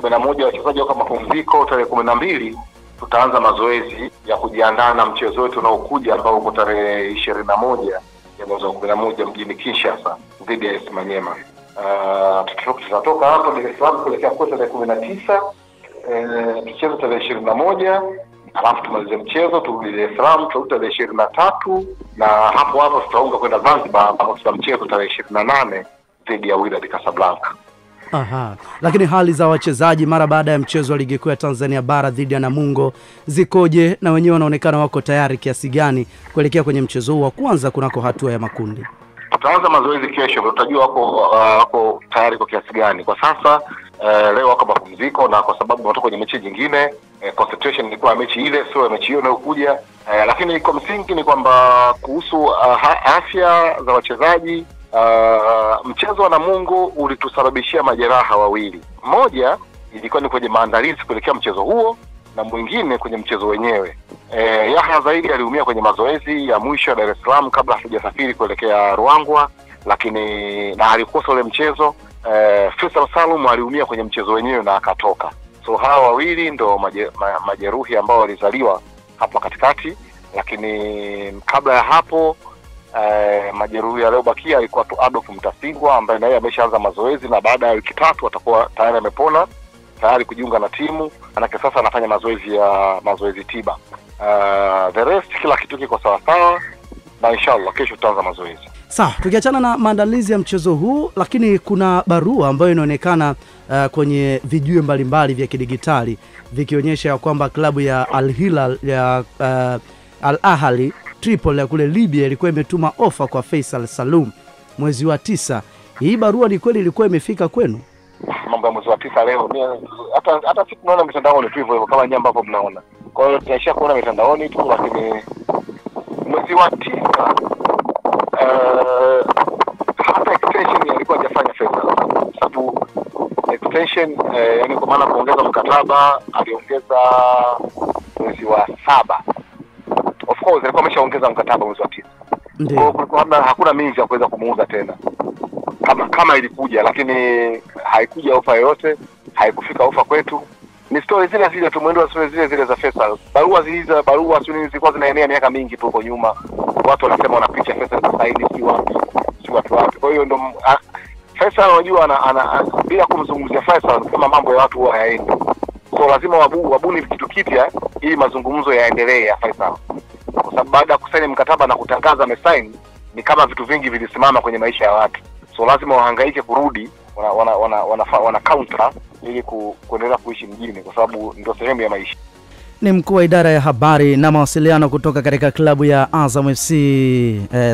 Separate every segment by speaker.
Speaker 1: 11 wachezaji wako mapumziko. Tarehe 12 tutaanza mazoezi ya kujiandaa na mchezo wetu unaokuja ambao uko tarehe 21 ya mwezi wa 11 mjini Kinshasa dhidi ya AS Manyema. Tutatoka hapo Dar es Salaam kuelekea kwa tarehe 19, tucheze tarehe 21, alafu tumalize mchezo turudi Dar es Salaam tarehe 23, na hapo tutaunga kwenda Zanzibar ambapo tutamchezo tarehe 28 dhidi ya Wydad Casablanca.
Speaker 2: Aha. Lakini hali za wachezaji mara baada ya mchezo wa ligi kuu ya Tanzania bara dhidi ya Namungo zikoje, na wenyewe wanaonekana wako tayari kiasi gani kuelekea kwenye mchezo huu wa kwanza kunako hatua ya makundi?
Speaker 1: Tutaanza mazoezi kesho, tutajua wako tayari kwa kiasi gani. Kwa sasa leo wako mapumziko, na kwa sababu wanatoka kwenye mechi nyingine, concentration ilikuwa mechi ile, sio mechi hiyo inayokuja. Lakini kwa msingi ni kwamba kuhusu afya za wachezaji, mchezo wa Namungo ulitusababishia majeraha wawili. Mmoja ilikuwa ni kwenye maandalizi kuelekea mchezo huo, na mwingine kwenye mchezo wenyewe. Yahya zaidi aliumia kwenye mazoezi ya mwisho ya Dar es Salaam kabla hajasafiri kuelekea Ruangwa, lakini na alikosa ule mchezo. Faisal Salum aliumia kwenye mchezo wenyewe na akatoka. So hawa wawili ndo majeruhi ambao walizaliwa hapa katikati, lakini kabla ya hapo majeruhi yaliyobakia alikuwa tu Adolf Mtasingwa ambaye naye ameshaanza mazoezi, na baada ya wiki 3 atakuwa tayari amepona, tayari kujiunga na timu. Manake sasa anafanya mazoezi tiba. The rest kila kitu kiko sawa sawa, na inshallah kesho tutaanza mazoezi.
Speaker 2: Sawa, tukiachana na maandalizi ya mchezo huu, lakini kuna barua ambayo inaonekana kwenye vijue mbalimbali vya kidigitali vikionyesha ya kwamba klabu ya Al Hilal ya Al Ahly Tripoli ya kule Libya ilikuwa imetuma ofa kwa Faisal Salum mwezi wa 9. Hii barua ni kweli ilikuwa imefika kwenu?
Speaker 1: Mambo ya mwezi wa 9 leo hata sisi tunaona mitandaoni tu hivyo kama nyamba hapo mnaona. Kwa hiyo tunaishia kuona mitandaoni tu, lakini mwezi wa 9 hata extension ilikuwa hajafanya Faisal. Sababu extension yani kwa maana kuongeza mkataba aliongeza mwezi wa 7. Of course alikuwa ameshaongeza mkataba mwezi wa 9. Ndio. Kwa hakuna means ya kuweza kumuuza tena. Kama ilikuja, lakini haikuja ofa yoyote, haikufika ofa kwetu. Ni story zile tumwendo zile za Faisal. Barua zilikuwa zinaenea miaka mingi tu huko nyuma. Watu wanasema wanapicha Faisal saini si wapi. Kwa hiyo ndo Faisal unajua bila kumzungumzia Faisal kama mambo ya watu huwa hayaendi. So lazima wabuni kitu kipya ili mazungumzo yaendelee ya Faisal. Kwa sababu baada ya kusaini mkataba na kutangaza amesaini, ni kama vitu vingi vilisimama kwenye maisha ya watu. So lazima wahangaike kurudi, wana counter ili kuendelea kuishi mjini, kwa sababu ndio sehemu ya maisha.
Speaker 2: Ni mkuu wa idara ya habari na mawasiliano kutoka katika klabu ya Azam FC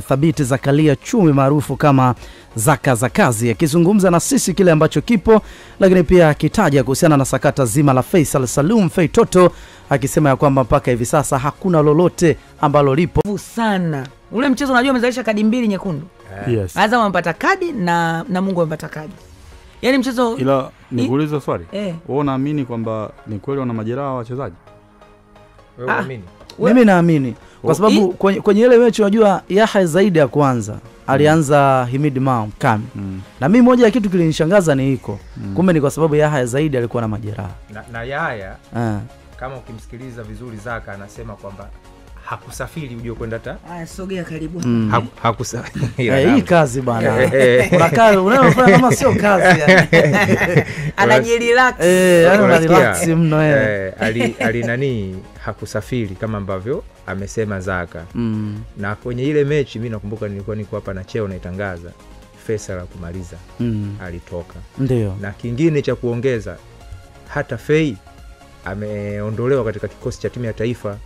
Speaker 2: Thabiti Zakaria Chumi maarufu kama Zaka za kazi, akizungumza na sisi kile ambacho kipo, lakini pia akitaja kuhusiana na sakata zima la Faisal Salum Feitoto, akisema ya kwamba mpaka hivi sasa hakuna lolote ambalo lipo
Speaker 3: sana. Ule mchezo unajua umezalisha kadi 2 nyekundu.
Speaker 2: Yes.
Speaker 3: Azam amepata kadi na Namungo amepata kadi. Yaani mchezo
Speaker 4: ila nikuulize swali. Wewe unaamini kwamba ni kweli wana majeraha wachezaji?
Speaker 5: Wewe unaamini?
Speaker 2: Mimi naamini. Kwa sababu kwenye ile mechi unajua Yahya zaidi ya kwanza alianza Himid Mao Kami. Na mimi moja ya kitu kilinishangaza ni hiko. Kumbe ni kwa sababu Yahya zaidi alikuwa na majeraha.
Speaker 5: Na Yahya kama ukimsikiliza vizuri Zaka anasema kwamba hakusafiri uje kwenda hata.
Speaker 3: Sogea karibu.
Speaker 5: Hakusafiri.
Speaker 2: Hii kazi bana. Unakaa unayofanya kama sio kazi yani.
Speaker 3: Anajirelax.
Speaker 2: Anajirelax mno
Speaker 5: ali nani hakusafiri kama ambavyo amesema Zaka. Na kwenye ile mechi mimi nakumbuka nilikuwa niko hapa na cheo naitangaza Faisal kumaliza. Alitoka.
Speaker 2: Ndio.
Speaker 5: Na kingine cha kuongeza, hata Fei ameondolewa katika kikosi cha timu ya taifa.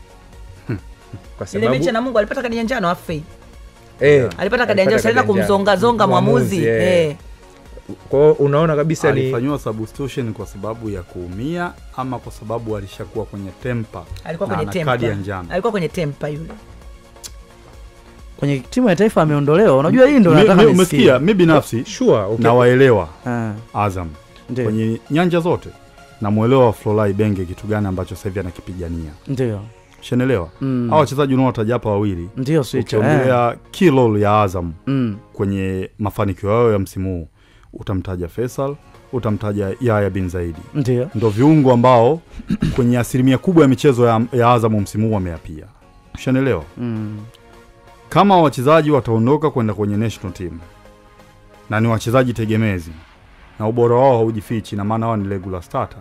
Speaker 3: Kwa sababu ile mechi na Mungu alipata kadi ya njano Afei. Alipata kadi ya njano sana kumzonga mwamuzi.
Speaker 5: Kwa unaona kabisa ni
Speaker 4: alifanywa substitution kwa sababu ya kuumia ama kwa sababu alishakuwa kwenye tempa.
Speaker 3: Alikuwa kwenye tempa.
Speaker 4: Kadi ya njano.
Speaker 3: Alikuwa kwenye tempa yule.
Speaker 2: Kwenye timu ya taifa ameondolewa. Unajua hii ndio nataka nisikie.
Speaker 4: Umesikia? Mimi binafsi na waelewa Azam. Kwenye nyanja zote na muelewa Florent Ibenge kitu gani ambacho sasa hivi anakipigania.
Speaker 2: Ndio.
Speaker 4: Shenelewa. Hao wachezaji unaowataja hapa wawili.
Speaker 2: Ndio switch.
Speaker 4: Ukiongelea key ya Azam kwenye mafanikio yao ya msimu huu, utamtaja Faisal, utamtaja Yahya bin Zaidi. Ndio viungo ambao kwenye asilimia kubwa ya michezo ya Azam msimu huu wameyapia. Ushaelewa? Kama wachezaji wataondoka kwenda kwenye national team na ni wachezaji tegemezi na ubora wao haujifichi, na maana wao ni regular starter,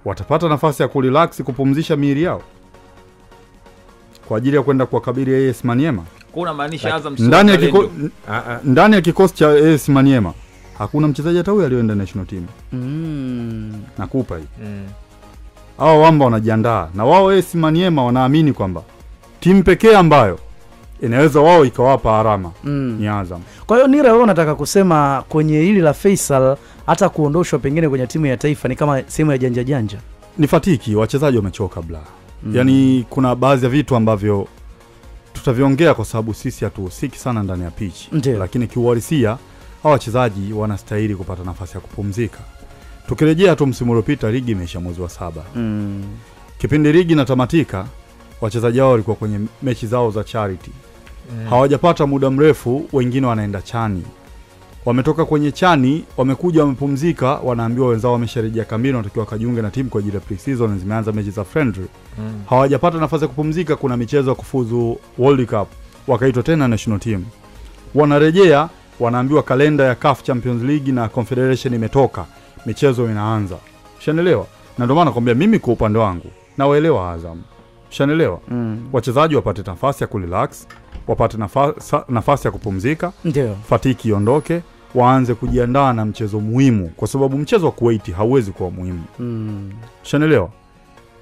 Speaker 4: watapata nafasi ya kurelax, kupumzisha miili yao kwa ajili ya kwenda kuwakabili AS Maniema.
Speaker 6: Kuna maanisha Azam
Speaker 4: ndani ya kikosi cha AS Maniema hakuna mchezaji hata huyu aliyoenda national team. Nakupa hii. Hao wamba wanajiandaa, na wao AS Maniema wanaamini kwamba timu pekee ambayo inaweza wao ikawapa alama ni Azam.
Speaker 2: Kwa hiyo Nira, wewe unataka kusema kwenye hili la Faisal hata kuondoshwa pengine kwenye timu ya taifa ni kama sehemu ya janja janja?
Speaker 4: Ni fatiki, wachezaji wamechoka bla. Yaani kuna baadhi ya vitu ambavyo tutaviongea kwa sababu sisi hatuhusiki sana ndani ya pitch. Lakini kiuhalisia hao wachezaji wanastahili kupata nafasi ya kupumzika. Tukirejea tu msimu uliopita, ligi imeisha mwezi wa 7. Kipindi ligi inatamatika, wachezaji wao walikuwa kwenye mechi zao za charity. Hawajapata muda mrefu, wengine wanaenda chani. Wametoka kwenye chani, wamekuja wamepumzika, wanaambiwa wenzao wamesharejea kambini, wanatakiwa kajiunge na timu kwa ajili ya pre-season, zimeanza mechi za friendly. Hawajapata nafasi ya kupumzika, kuna michezo ya kufuzu World Cup, wakaitwa tena national team. Wanarejea, wanaambiwa kalenda ya CAF Champions League na Confederation imetoka, michezo inaanza. Ushaelewa? Na ndio maana nakwambia mimi kwa upande wangu nawaelewa Azam. Ushaelewa? Wachezaji wapate nafasi ya kurelax, wapate nafasi ya kupumzika, fatiki iondoke, waanze kujiandaa na mchezo muhimu, kwa sababu mchezo wa Kuwait hauwezi kuwa muhimu. Ushaelewa?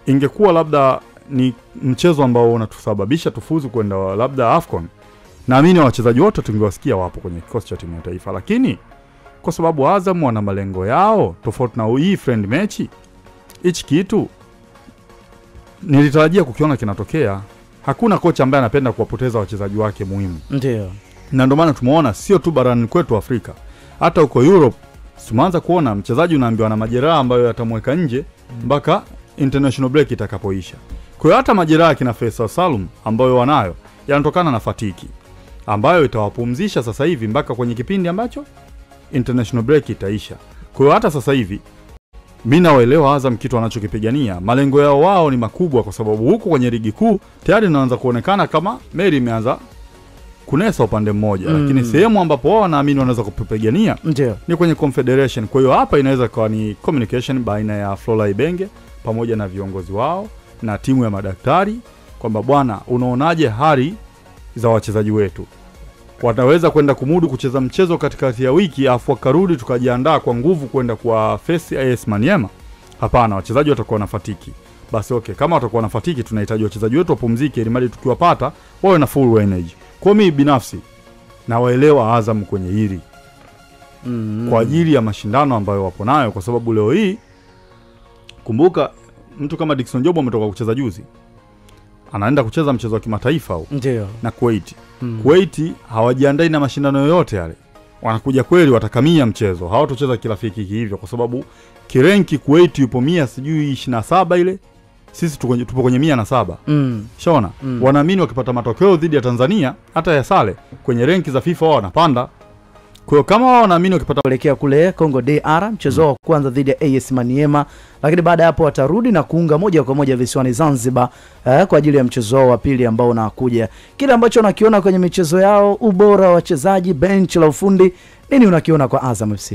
Speaker 4: Ingekuwa labda ni mchezo ambao unatusababisha tufuzu kwenda labda AFCON, naamini wachezaji wote tungewasikia wapo kwenye kikosi cha timu ya taifa, lakini kwa sababu Azam wana malengo yao tofauti na hii friend match, hichi kitu nilitarajia kukiona kinatokea. Hakuna kocha ambaye anapenda kuwapoteza wachezaji wake muhimu. Na ndio maana tumeona sio tu barani kwetu Afrika, hata huko Europe tumeanza kuona mchezaji unaambiwa na majeraha ambayo yatamweka nje mpaka international break itakapoisha. Kwa hiyo hata majeraha kina Faisal Salum ambayo wanayo yanatokana na fatiki ambayo itawapumzisha sasa hivi mpaka kwenye kipindi ambacho international break itaisha. Kwa hiyo hata sasa hivi mimi naelewa Azam kitu wanachokipigania. Malengo yao wao ni makubwa, kwa sababu huko kwenye ligi kuu tayari inaanza kuonekana kama meli imeanza kunesa upande mmoja, lakini sehemu ambapo wao wanaamini wanaweza kupigania ni kwenye Confederation. Kwa hiyo hapa inaweza kuwa ni communication baina ya Florent Ibenge pamoja na viongozi wao na timu ya madaktari, kwamba bwana, unaonaje hali za wachezaji wetu? Wataweza kwenda kumudu kucheza mchezo katikati ya wiki afu akarudi tukajiandaa kwa nguvu kwenda kwa face AS Maniema? Hapana, wachezaji watakuwa na fatiki. Basi okay, kama watakuwa na fatiki, tunahitaji wachezaji wetu wapumzike ili mali tukiwapata wawe na full energy. Kwa mimi binafsi na waelewa Azam kwenye hili. Kwa ajili ya mashindano ambayo wapo nayo, kwa sababu leo hii kumbuka mtu kama Dickson Job ametoka kucheza juzi, anaenda kucheza mchezo wa kimataifa huko na Kuwait. Kuwait hawajiandai na mashindano yoyote yale. Wanakuja kweli watakamia mchezo. Hawatocheza kirafiki hivyo, kwa sababu kirenki Kuwait yupo 127 ile. Sisi tupo kwenye 107. Shaona? Wanaamini wakipata matokeo dhidi ya Tanzania hata ya sale kwenye renki za FIFA wao wanapanda. Kwa hiyo kama wao wanaamini wakipata
Speaker 2: kuelekea kule Congo DR mchezo wa kwanza dhidi ya AS Maniema, lakini baada hapo watarudi na kuunga moja kwa moja visiwani Zanzibar kwa ajili ya mchezo wao wa pili ambao unakuja. Kile ambacho unakiona kwenye michezo yao, ubora wa wachezaji, bench la ufundi, nini unakiona kwa Azam FC?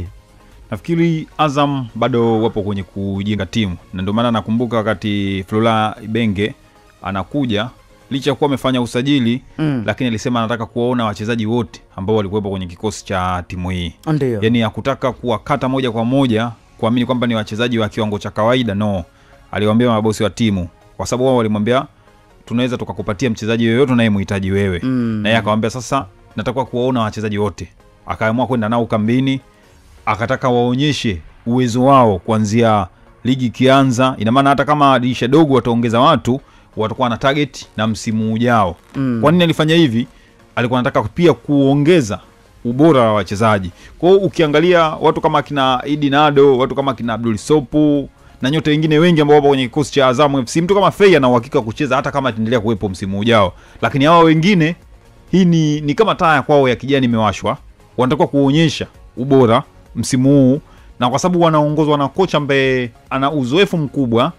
Speaker 6: Nafikiri Azam bado wapo kwenye kujenga timu, na ndio maana nakumbuka wakati Florent Ibenge anakuja, licha kuwa amefanya usajili lakini alisema anataka kuwaona wachezaji wote ambao walikuwepo kwenye kikosi cha timu hii. Yaani hakutaka kuwakata moja kwa moja kuamini kwamba ni wachezaji wa kiwango cha kawaida, no. Aliwaambia mabosi wa timu, kwa sababu wao walimwambia tunaweza tukakupatia mchezaji yoyote unayemhitaji wewe. Na yeye akamwambia sasa nataka kuwaona wachezaji wote. Akaamua kwenda nao kambini, akataka waonyeshe uwezo wao kuanzia ligi kianza. Ina maana hata kama dirisha dogo wataongeza watu, watakuwa na target na msimu ujao. Kwa nini alifanya hivi? Alikuwa anataka pia kuongeza ubora wa wachezaji. Kwa hiyo ukiangalia watu kama kina Idi Nado, watu kama kina Abdul Sopu na nyote wengine wengi ambao wapo kwenye kikosi cha Azam FC, mtu kama Fei ana uhakika kucheza hata kama ataendelea kuwepo msimu ujao. Lakini hawa wengine hii ni kama taa kwao ya kijani imewashwa. Wanatakiwa kuonyesha ubora msimu huu na kwa sababu wanaongozwa na kocha ambaye ana uzoefu mkubwa,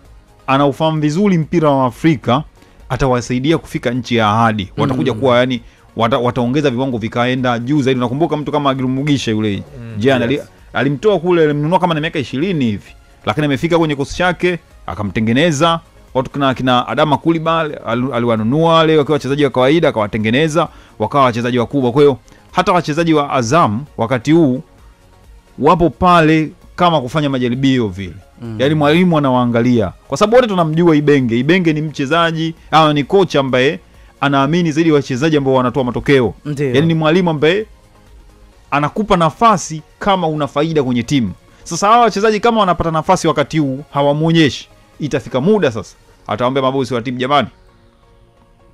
Speaker 6: anaufahamu vizuri mpira wa Afrika, atawasaidia kufika nchi ya ahadi. Watakuja kuwa yani wataongeza viwango vikaenda juu zaidi. Nakumbuka mtu kama Agilumugisha yule jana alimtoa kule, alimnunua kama na miaka 20 hivi, lakini amefika kwenye kosi chake akamtengeneza. Watu kina Adama Coulibaly aliwanunua wale wakiwa wachezaji wa kawaida, akawatengeneza wakawa wachezaji wakubwa. Kwa hiyo hata wachezaji wa Azam wakati huu wapo pale kama kufanya majaribio vile. Yaani mwalimu anawaangalia, kwa sababu wote tunamjua Ibenge. Ibenge ni mchezaji au ni kocha ambaye anaamini zaidi wachezaji ambao wanatoa matokeo. Yaani ni mwalimu ambaye anakupa nafasi kama una faida kwenye timu. Sasa hawa wachezaji kama wanapata nafasi wakati huu hawamuonyeshi, itafika muda sasa atawaambia mabosi wa timu, jamani,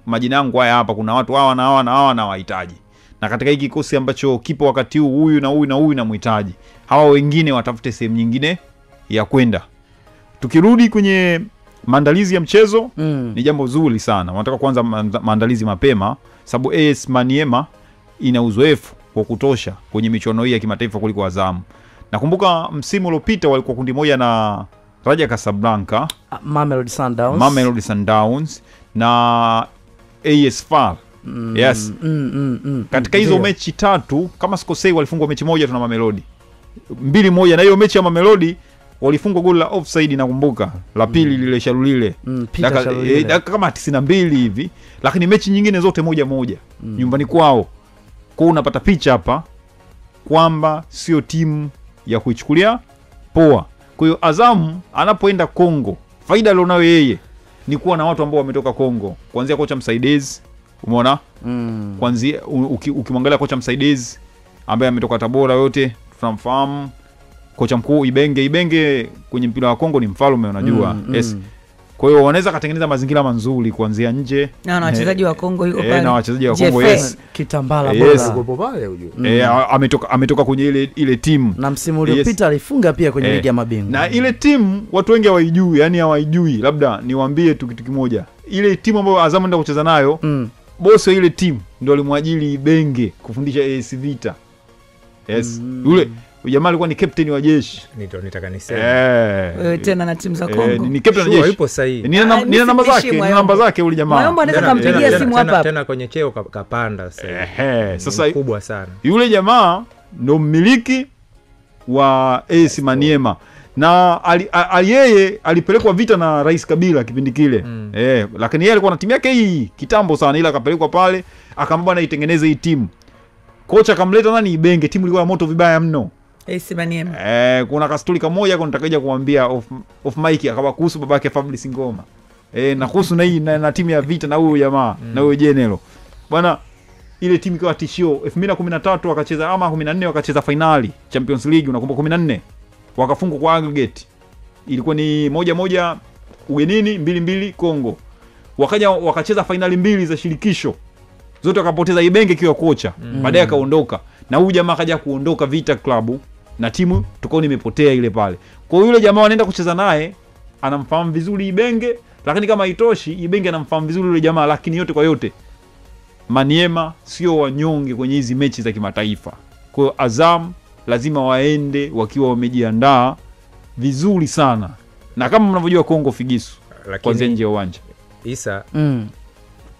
Speaker 6: majina yangu haya hapa, kuna watu hawa na hawa na hawa na wahitaji, na katika hiki kikosi ambacho kipo wakati huu huyu na huyu na huyu na muhitaji, hawa wengine watafute sehemu nyingine ya kwenda. Tukirudi kwenye maandalizi ya mchezo, ni jambo zuri sana. Wanataka kuanza maandalizi mapema sababu AS Maniema ina uzoefu wa kutosha kwenye michuano hii ya kimataifa kuliko Azam. Nakumbuka msimu uliopita walikuwa kundi moja na Raja Casablanca, Mamelodi Sundowns na AS FAR. Yes. Katika hizo mechi tatu kama sikosei walifungwa mechi moja tuna Mamelodi 2-1, na hiyo mechi ya Mamelodi walifungwa goli la offside nakumbuka, la pili lile Shalulile dakika kama 92 hivi, lakini mechi nyingine zote 1-1 nyumbani kwao. Kwa unapata picha hapa kwamba sio timu ya kuichukulia poa. Kwa hiyo Azam anapoenda Kongo, faida alionayo yeye ni kuwa na watu ambao wametoka Kongo, kuanzia kocha msaidizi, umeona? Kuanzia ukimwangalia kocha msaidizi ambaye ametoka Tabora, yote tunamfahamu. Kocha mkuu Ibenge kwenye mpira wa Kongo ni mfalme, unajua. Yes. Kwa hiyo wanaweza katengeneza mazingira mazuri kuanzia nje.
Speaker 3: Na wachezaji wa Kongo yuko pale.
Speaker 6: Na wachezaji wa Kongo, yes.
Speaker 2: Kitambala bora
Speaker 6: yuko pale ujue. Ametoka kwenye ile timu.
Speaker 2: Na msimu uliopita alifunga pia kwenye ligi ya mabingwa.
Speaker 6: Na ile timu watu wengi hawaijui, yani hawaijui. Labda niwaambie tu kitu kimoja. Ile timu ambayo Azam ndio kucheza nayo, bosi wa ile timu ndio alimwajiri Ibenge kufundisha AS Vita. Yes. Yule jamaa alikuwa ni captain wa jeshi.
Speaker 5: Ndio nitaka niseme.
Speaker 3: Wewe tena na timu za Kongo.
Speaker 6: Ni captain wa jeshi.
Speaker 5: Yupo sahihi.
Speaker 6: Nina namba zake yule jamaa.
Speaker 3: Mwayombo anaweza kumpigia simu hapa.
Speaker 5: Tena kwenye cheo kapanda
Speaker 6: sasa. Sasa
Speaker 5: kubwa sana.
Speaker 6: Yule jamaa ndo mmiliki wa AS Maniema. Na yeye alipelekwa vita na Rais Kabila kipindi kile. Lakini yeye alikuwa na timu yake hii kitambo sana, ila akapelekwa pale akamwambia na itengeneze hii timu. Kocha akamleta nani? Ibenge. Timu ilikuwa moto vibaya mno.
Speaker 3: AS Maniema.
Speaker 6: Kuna kasturi kamoja kwa nitakaje kuambia off mic akawa kuhusu babake Fabrice Ngoma. Na kuhusu na hii na timu ya vita na huyo jamaa na huyo general. Bwana, ile timu ikawa tishio. 2013 wakacheza ama 14 wakacheza finali Champions League, unakumbuka 14. Wakafungwa kwa aggregate. Ilikuwa ni 1-1 ugenini, 2-2 Kongo. Wakaja wakacheza finali mbili za shirikisho. Zote wakapoteza, Ibenge kiwa kocha. Baadaye akaondoka. Na huyu jamaa akaja kuondoka Vita Club na timu tukao nimepotea ile pale. Kwa hiyo yule jamaa anaenda kucheza naye, anamfahamu vizuri Ibenge, lakini kama haitoshi Ibenge anamfahamu vizuri yule jamaa, lakini yote kwa yote Maniema sio wanyonge kwenye hizi mechi za kimataifa. Kwa hiyo Azam lazima waende wakiwa wamejiandaa vizuri sana. Na kama mnavyojua Kongo figisu kwanza nje ya uwanja.
Speaker 5: Isa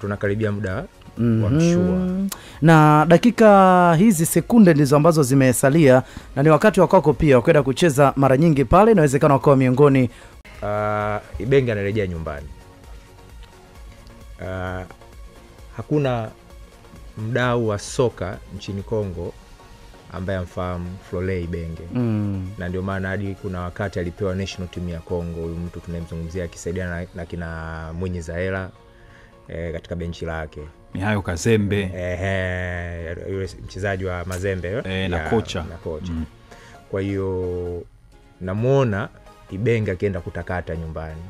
Speaker 5: tunakaribia muda wa mshua.
Speaker 2: Na dakika hizi sekunde ndizo ambazo zimesalia, na ni wakati wa kwako pia kwenda kucheza mara nyingi pale, inawezekana wakawa miongoni.
Speaker 5: Ibenge anarejea nyumbani. Hakuna mdau wa soka nchini Kongo ambaye amfahamu Florent Ibenge. Na ndio maana hadi kuna wakati alipewa national team ya Kongo, huyu mtu tunayemzungumzia akisaidiana na kina Mwinyi Zaela katika benchi lake.
Speaker 6: Ni hayo Kazembe.
Speaker 5: Yule mchezaji wa Mazembe
Speaker 6: na kocha.
Speaker 5: Kwa hiyo namuona Ibenge akienda kutakata nyumbani.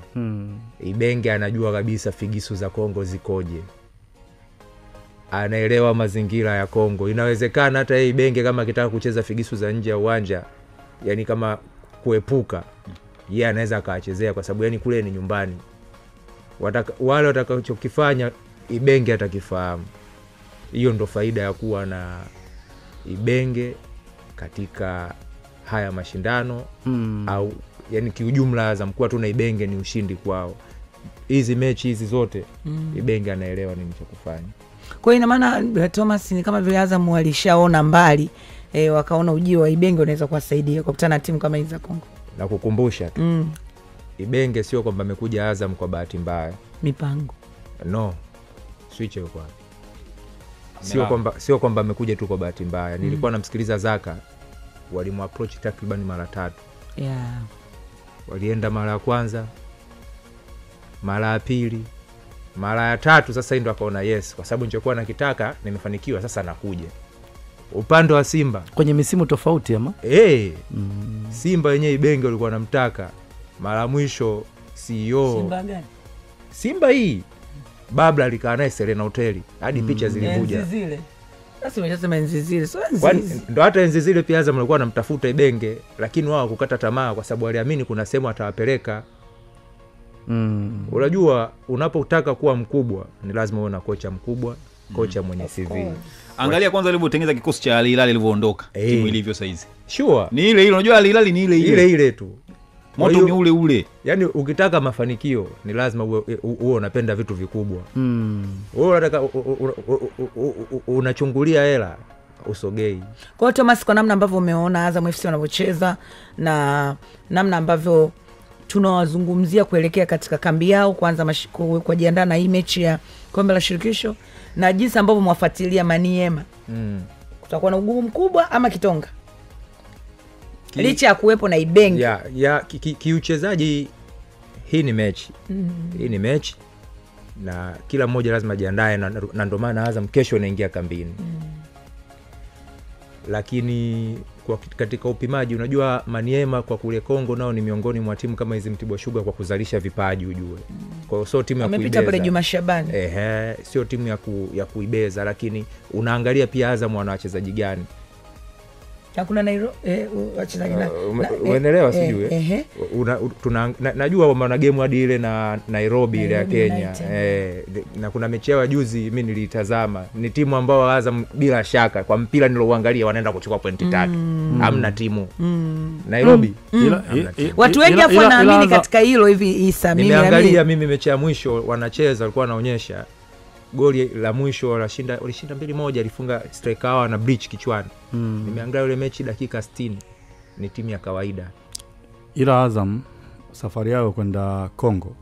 Speaker 5: Ibenge anajua kabisa figisu za Kongo zikoje. Anaelewa mazingira ya Kongo. Inawezekana hata yeye Ibenge kama akitaka kucheza figisu za nje ya uwanja, yani kama kuepuka, yeye anaweza akaachezea kwa sababu yani kule ni nyumbani. Wale watakachokifanya Ibenge atakifahamu. Hiyo ndo faida ya kuwa na Ibenge katika haya mashindano au yani kiujumla Azam kuwa tu na Ibenge ni ushindi kwao. Hizi mechi hizi zote Ibenge anaelewa nini cha kufanya.
Speaker 3: Kwa ina maana Thomas ni kama vile Azam walishaona mbali wakaona ujio wa Ibenge unaweza kuwasaidia kukutana na timu kama hizo za Kongo.
Speaker 5: Na kukumbusha tu Ibenge sio kwamba amekuja Azam kwa bahati mbaya.
Speaker 3: Mipango.
Speaker 5: No. Switch yuko wapi? Sio kwamba amekuja tu kwa bahati mbaya. Nilikuwa namsikiliza Zaka, walimu approach takriban mara 3.
Speaker 3: Yeah.
Speaker 5: Walienda mara ya kwanza, mara ya pili, mara ya 3, sasa ndio akaona yes, kwa sababu nilichokuwa nakitaka nimefanikiwa, sasa nakuja. Upande wa Simba
Speaker 2: kwenye misimu tofauti ama
Speaker 5: Simba yenyewe Ibenge walikuwa wanamtaka. Mara mwisho CEO
Speaker 3: Simba gani?
Speaker 5: Simba hii Babla alikaa naye Serena Hotel hadi picha zilivuja.
Speaker 3: Enzi zile. Sasa umesema enzi zile. So enzi.
Speaker 5: Ndio hata enzi zile pia Azam walikuwa wanamtafuta Ibenge, lakini wao kukata tamaa kwa sababu waliamini kuna sehemu atawapeleka. Unajua unapotaka kuwa mkubwa ni lazima uwe na kocha mkubwa, kocha mwenye CV.
Speaker 6: Angalia kwanza alivyotengeneza kikosi cha Al Hilal ilivyoondoka, timu ilivyo saizi.
Speaker 5: Sure.
Speaker 6: Ni ile ile, unajua Al Hilal ni ile
Speaker 5: tu.
Speaker 6: Moto ni ule.
Speaker 5: Yaani ukitaka mafanikio ni lazima uwe unapenda vitu vikubwa. Wewe unataka unachungulia hela usogei.
Speaker 3: Kwa hiyo Thomas, kwa namna ambavyo umeona Azam FC wanavyocheza na namna ambavyo tunawazungumzia kuelekea katika kambi yao kwanza kujiandaa na hii mechi ya Kombe la Shirikisho na jinsi ambavyo mwafuatilia Maniema, kutakuwa na ugumu mkubwa ama kitonga? Licha ya kuwepo na Ibenge.
Speaker 5: Kiuchezaji hii ni mechi. Hii ni mechi na kila mmoja lazima jiandae, na ndio maana Azam kesho inaingia kambini. Lakini kwa katika upimaji, unajua Maniema kwa kule Kongo nao ni miongoni mwa timu kama hizi Mtibwa Sugar kwa kuzalisha vipaji ujue. Kwa hiyo sio timu ya kuibeza.
Speaker 3: Amepita pale Juma Shabani.
Speaker 5: Sio timu ya kuibeza, lakini unaangalia pia Azam wana wachezaji gani.
Speaker 3: Hakuna Nairobi wachezaji
Speaker 5: unaelewa sijui najua kwamba na game hadi ile na Nairobi ile ya Kenya na kuna mechi ya juzi mimi nilitazama. Ni timu ambao Azam bila shaka kwa mpira nilouangalia wanaenda kuchukua pointi 3. Hamna timu Nairobi.
Speaker 3: Watu wengi hapo wanaamini katika hilo hivi. Isa
Speaker 5: nimeangalia mimi mechi ya mwisho wanacheza, walikuwa wanaonyesha goli la mwisho walishinda 2-1, alifunga striker wao na breach kichwani. Nimeangalia ile mechi dakika 60. Ni timu ya kawaida.
Speaker 4: Ila Azam safari yao kwenda Kongo